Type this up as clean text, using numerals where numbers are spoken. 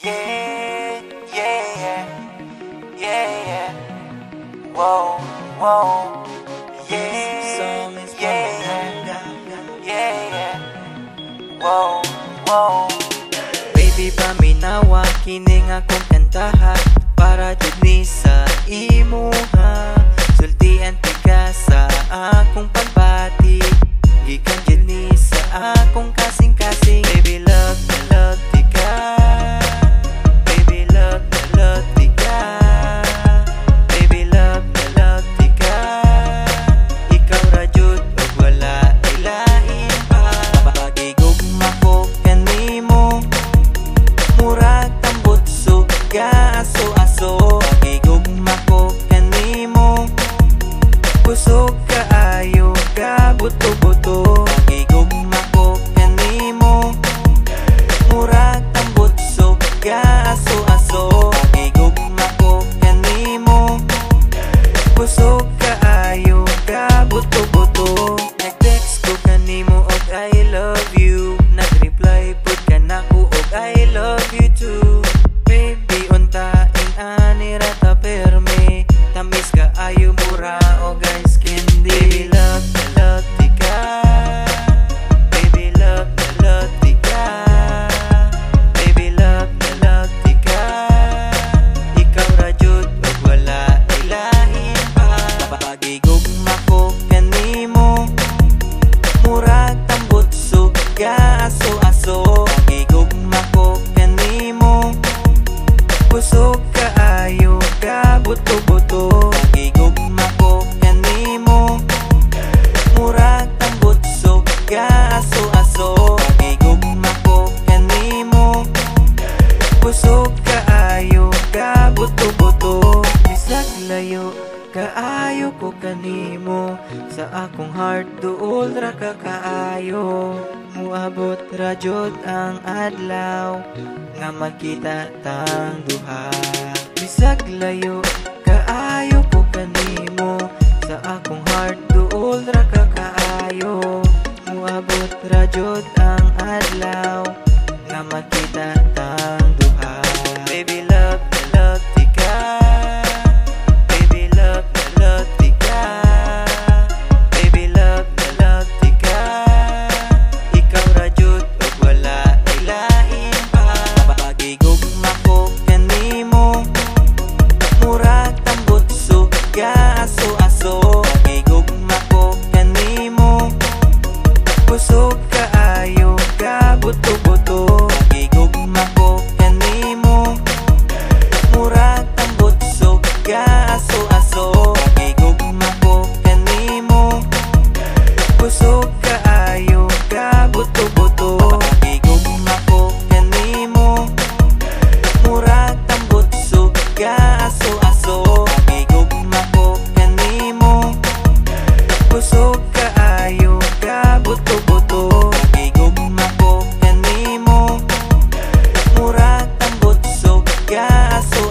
Yeah, yeah, yeah, yeah. Whoa, whoa. Yeah, yeah, yeah. Whoa, whoa. Baby, paminawa kining akong kantaha para jud ni sa imuha. Sultian ti ka sa akong pagbati, gikan jud ni sa akong kasing-kasing. Baby, love ti ka. Baby, love ti ka. Baby, love ti ka. Ikaw ra jud ug wala ilahin pa. Pagigugma ko kanimo, murag tambot suga aso-aso. Pagigugma ko kanimo, kusog kaayo ka buto-buto. Pagigugma ko kanimo, murag tambot suga aso-aso. Pagigugma ko kanimo, kusog kaayo ka buto-buto. Nag-text ko kanimo og I love you, nag-reply pud ka nako og I love you too. Baby, untain ani ra ta perme, tamis ka ayo mura o guys candy. Baby, love ti ka. Baby, love ti ka. Baby, love ti ka. Ikaw ra jud ug wala ilahin pa. Pagigugma ko kanimo, murag tambot suga aso-aso. Pagigugma ko kanimo, kusog kaayo ka buto-buto. Pagigugma ko kanimo, murag tambot suga aso-aso. Pagigugma ko kanimo, kusog kaayo ka buto-buto. Bisag layo kaayo ko kanimo, sa akong heart duol ra ka kaayo. Muabot ra jud ang adlaw nga magkita tang duha. Bisag layo kaayo ko kanimo, sa akong heart duol ra ka kaayo. Muabot ra jud ang adlaw nga magkita tang duha. Baby, love ti ka. Baby, love ti ka. Baby, love ti ka. Ikaw ra jud ug wala ilahin pa. Pagigugma ko kanimo, murag tambot suga aso-aso. Pagigugma ko kanimo, kusog kaayo ka buto-buto. Pagigugma ko kanimo, murag tambot suga aso-aso. Pagigugma ko kanimo, kusog kaayo ka buto-buto. Pagigugma ko kanimo, murag tambot suga aso-aso. Pagigugma ko kanimo, kusog kaayo ka buto-buto. Pagigugma ko kanimo, murag tambot suga aso-aso.